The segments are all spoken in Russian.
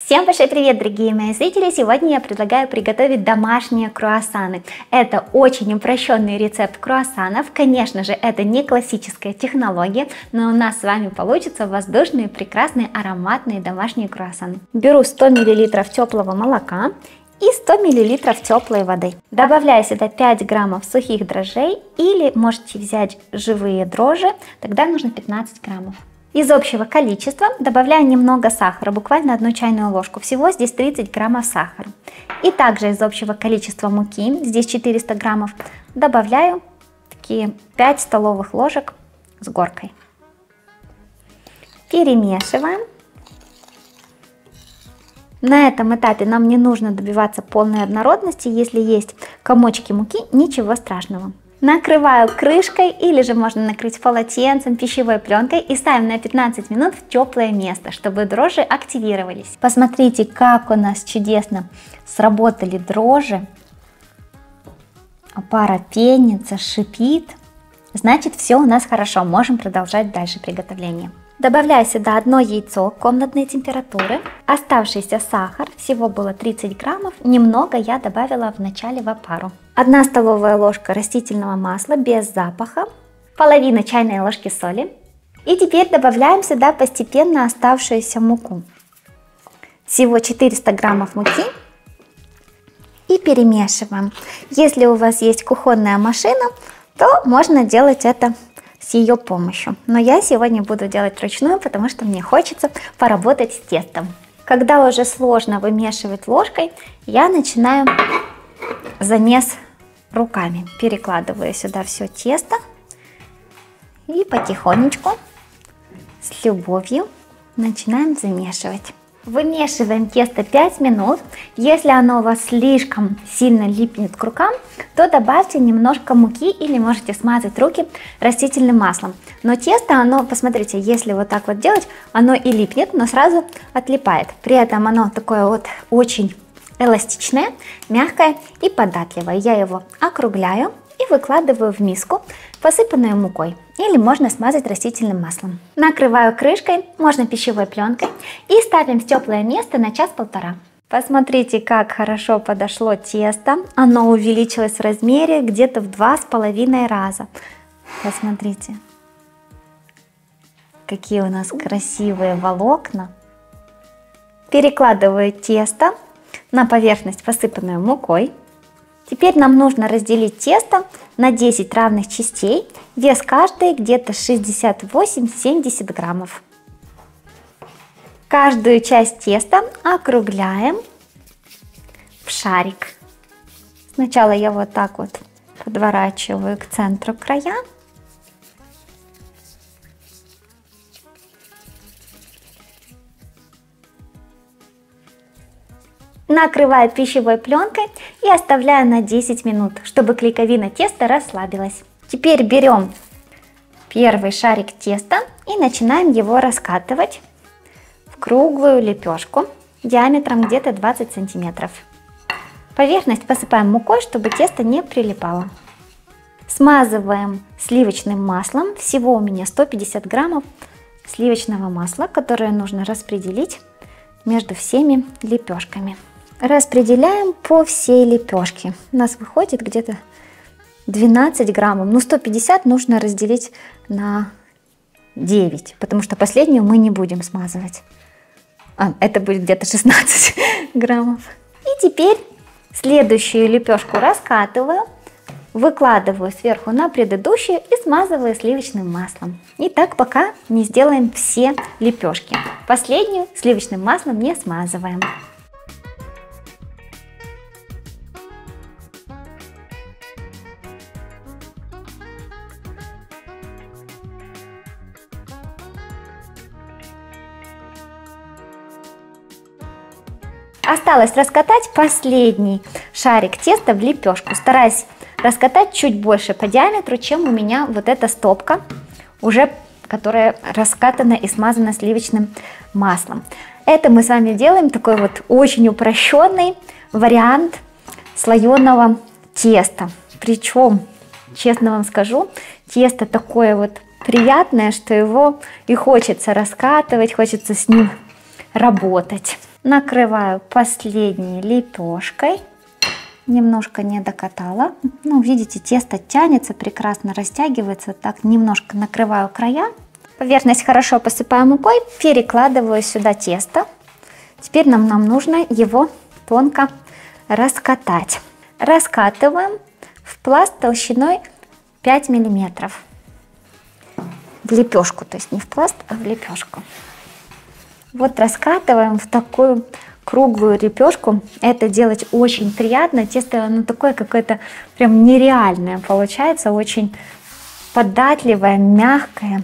Всем большой привет, дорогие мои зрители! Сегодня я предлагаю приготовить домашние круассаны. Это очень упрощенный рецепт круассанов. Конечно же, это не классическая технология, но у нас с вами получатся воздушные, прекрасные, ароматные домашние круассаны. Беру 100 мл теплого молока и 100 мл теплой воды. Добавляю сюда 5 граммов сухих дрожжей или можете взять живые дрожжи, тогда нужно 15 граммов. Из общего количества добавляю немного сахара, буквально 1 чайную ложку. Всего здесь 30 граммов сахара. И также из общего количества муки, здесь 400 граммов, добавляю такие 5 столовых ложек с горкой. Перемешиваем. На этом этапе нам не нужно добиваться полной однородности. Если есть комочки муки, ничего страшного. Накрываю крышкой или же можно накрыть полотенцем, пищевой пленкой и ставим на 15 минут в теплое место, чтобы дрожжи активировались. Посмотрите, как у нас чудесно сработали дрожжи. Пара пенится, шипит. Значит, все у нас хорошо, можем продолжать дальше приготовление. Добавляю сюда 1 яйцо комнатной температуры, оставшийся сахар, всего было 30 граммов, немного я добавила в начале в опару. 1 столовая ложка растительного масла без запаха, половина чайной ложки соли. И теперь добавляем сюда постепенно оставшуюся муку. Всего 400 граммов муки и перемешиваем. Если у вас есть кухонная машина, то можно делать это с ее помощью. Но я сегодня буду делать вручную, потому что мне хочется поработать с тестом. Когда уже сложно вымешивать ложкой, я начинаю замес руками. Перекладываю сюда все тесто и потихонечку, с любовью, начинаем замешивать. Вымешиваем тесто 5 минут. Если оно у вас слишком сильно липнет к рукам, то добавьте немножко муки или можете смазать руки растительным маслом. Но тесто, оно, посмотрите, если вот так вот делать, оно и липнет, но сразу отлипает. При этом оно такое вот очень эластичное, мягкое и податливое. Я его округляю и выкладываю в миску, посыпанную мукой. Или можно смазать растительным маслом. Накрываю крышкой, можно пищевой пленкой, и ставим в теплое место на час-полтора. Посмотрите, как хорошо подошло тесто. Оно увеличилось в размере где-то в 2,5 раза. Посмотрите, какие у нас красивые волокна. Перекладываю тесто на поверхность, посыпанную мукой. Теперь нам нужно разделить тесто на 10 равных частей, вес каждой где-то 68-70 граммов. Каждую часть теста округляем в шарик. Сначала я вот так вот подворачиваю к центру края. Накрываю пищевой пленкой и оставляю на 10 минут, чтобы клейковина теста расслабилась. Теперь берем первый шарик теста и начинаем его раскатывать в круглую лепешку диаметром где-то 20 сантиметров. Поверхность посыпаем мукой, чтобы тесто не прилипало. Смазываем сливочным маслом. Всего у меня 150 граммов сливочного масла, которое нужно распределить между всеми лепешками. Распределяем по всей лепешке. У нас выходит где-то 12 граммов. Ну, 150 нужно разделить на 9, потому что последнюю мы не будем смазывать. Это будет где-то 16 граммов. И теперь следующую лепешку раскатываю, выкладываю сверху на предыдущую и смазываю сливочным маслом. И так пока не сделаем все лепешки. Последнюю сливочным маслом не смазываем. Осталось раскатать последний шарик теста в лепешку. Стараюсь раскатать чуть больше по диаметру, чем у меня вот эта стопка, уже которая раскатана и смазана сливочным маслом. Это мы с вами делаем такой вот очень упрощенный вариант слоеного теста. Причем, честно вам скажу, тесто такое вот приятное, что его и хочется раскатывать, хочется с ним работать. Накрываю последней лепешкой. Немножко не докатала. Ну, видите, тесто тянется, прекрасно растягивается. Так, немножко накрываю края. Поверхность хорошо посыпаю мукой, перекладываю сюда тесто. Теперь нам нужно его тонко раскатать. Раскатываем в пласт толщиной 5 миллиметров. В лепешку, то есть не в пласт, а в лепешку. Вот раскатываем в такую круглую лепешку. Это делать очень приятно. Тесто, оно такое какое-то прям нереальное получается, очень податливое, мягкое,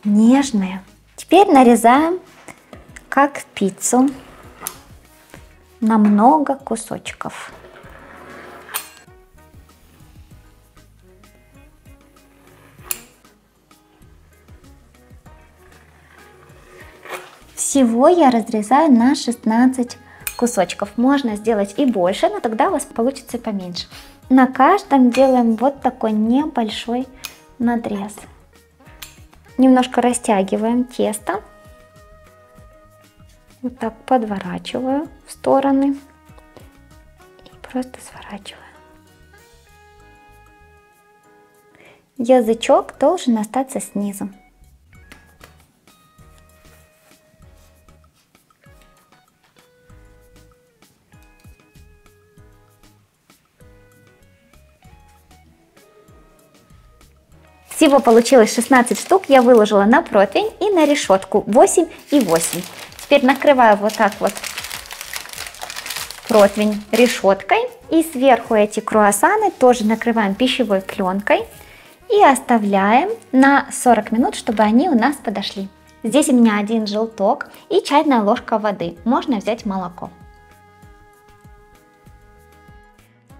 нежное. Теперь нарезаем как пиццу на много кусочков. Всего я разрезаю на 16 кусочков. Можно сделать и больше, но тогда у вас получится поменьше. На каждом делаем вот такой небольшой надрез. Немножко растягиваем тесто. Вот так подворачиваю в стороны и просто сворачиваю. Язычок должен остаться снизу. Всего получилось 16 штук, я выложила на противень и на решетку 8 и 8. Теперь накрываю вот так вот противень решеткой и сверху эти круассаны тоже накрываем пищевой пленкой и оставляем на 40 минут, чтобы они у нас подошли. Здесь у меня 1 желток и чайная ложка воды, можно взять молоко.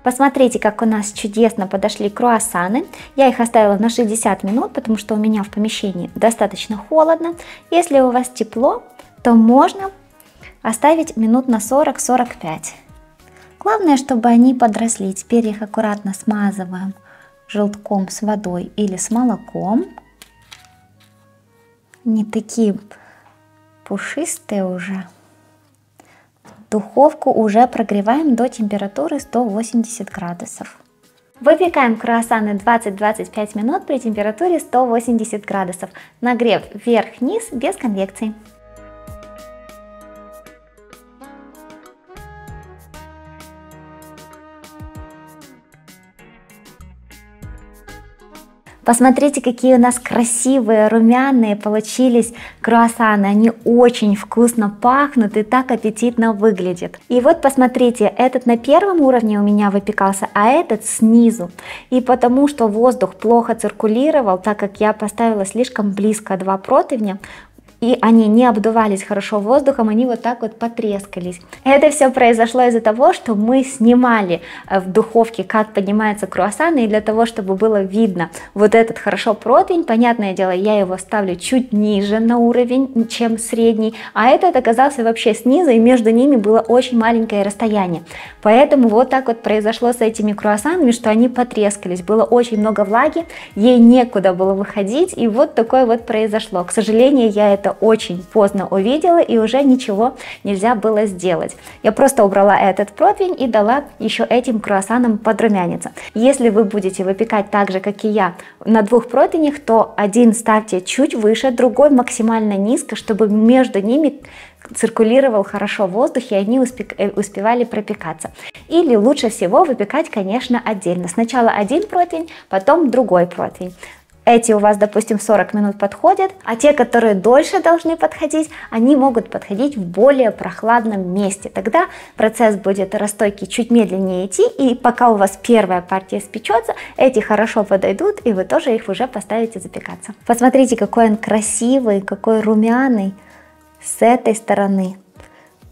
Посмотрите, как у нас чудесно подошли круассаны. Я их оставила на 60 минут, потому что у меня в помещении достаточно холодно. Если у вас тепло, то можно оставить минут на 40-45. Главное, чтобы они подросли. Теперь их аккуратно смазываем желтком с водой или с молоком. Не такие пушистые уже. Духовку уже прогреваем до температуры 180 градусов. Выпекаем круассаны 20-25 минут при температуре 180 градусов. Нагрев вверх-вниз без конвекции. Посмотрите, какие у нас красивые, румяные получились круассаны. Они очень вкусно пахнут и так аппетитно выглядят. И вот посмотрите, этот на первом уровне у меня выпекался, а этот снизу. И потому что воздух плохо циркулировал, так как я поставила слишком близко 2 противня, и они не обдувались хорошо воздухом, они вот так вот потрескались. Это все произошло из-за того, что мы снимали в духовке, как поднимаются круассаны, и для того, чтобы было видно вот этот хорошо противень, понятное дело, я его ставлю чуть ниже на уровень, чем средний, а этот оказался вообще снизу, и между ними было очень маленькое расстояние. Поэтому вот так вот произошло с этими круассанами, что они потрескались, было очень много влаги, ей некуда было выходить, и вот такое вот произошло. К сожалению, я это очень поздно увидела, и уже ничего нельзя было сделать. Я просто убрала этот противень и дала еще этим круассанам подрумяниться. Если вы будете выпекать так же, как и я, на 2 противнях, то один ставьте чуть выше, другой максимально низко, чтобы между ними циркулировал хорошо воздух, и они успевали пропекаться. Или лучше всего выпекать, конечно, отдельно. Сначала один противень, потом другой противень. Эти у вас, допустим, 40 минут подходят, а те, которые дольше должны подходить, они могут подходить в более прохладном месте. Тогда процесс будет расстойки чуть медленнее идти, и пока у вас первая партия спечется, эти хорошо подойдут, и вы тоже их уже поставите запекаться. Посмотрите, какой он красивый, какой румяный с этой стороны.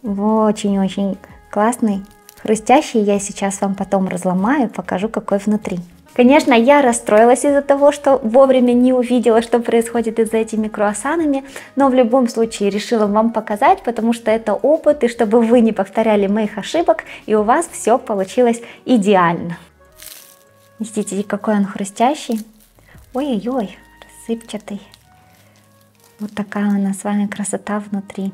Очень-очень классный, хрустящий. Я сейчас вам потом разломаю, покажу, какой внутри. Конечно, я расстроилась из-за того, что вовремя не увидела, что происходит с этими круассанами, но в любом случае решила вам показать, потому что это опыт, и чтобы вы не повторяли моих ошибок, и у вас все получилось идеально. Видите, какой он хрустящий. Ой-ой-ой, рассыпчатый. Вот такая у нас с вами красота внутри.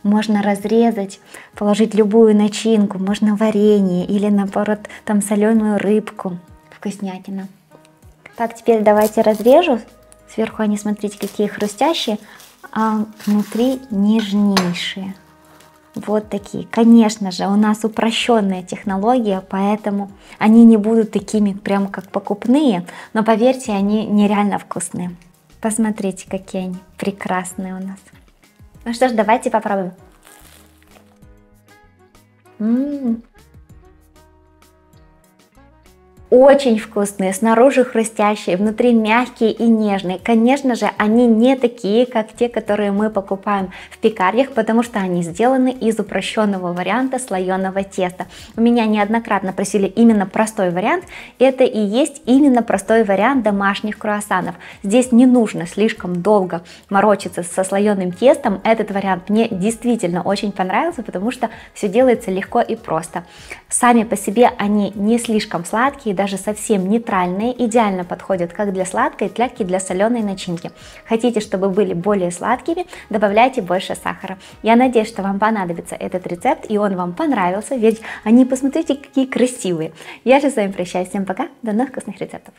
Можно разрезать, положить любую начинку, можно варенье или наоборот там соленую рыбку. Вкуснятина. Так, теперь давайте разрежу. Сверху они, смотрите, какие хрустящие, а внутри нежнейшие. Вот такие. Конечно же, у нас упрощенная технология, поэтому они не будут такими прям как покупные, но поверьте, они нереально вкусные. Посмотрите, какие они прекрасные у нас. Ну что ж, давайте попробуем. Очень вкусные, снаружи хрустящие, внутри мягкие и нежные. Конечно же, они не такие, как те, которые мы покупаем в пекарнях, потому что они сделаны из упрощенного варианта слоеного теста. У меня неоднократно просили именно простой вариант. Это и есть именно простой вариант домашних круассанов. Здесь не нужно слишком долго морочиться со слоеным тестом. Этот вариант мне действительно очень понравился, потому что все делается легко и просто. Сами по себе они не слишком сладкие, даже совсем нейтральные, идеально подходят как для сладкой, так и для соленой начинки. Хотите, чтобы были более сладкими, добавляйте больше сахара. Я надеюсь, что вам понадобится этот рецепт и он вам понравился, ведь они, посмотрите, какие красивые. Я же с вами прощаюсь, всем пока, до новых вкусных рецептов.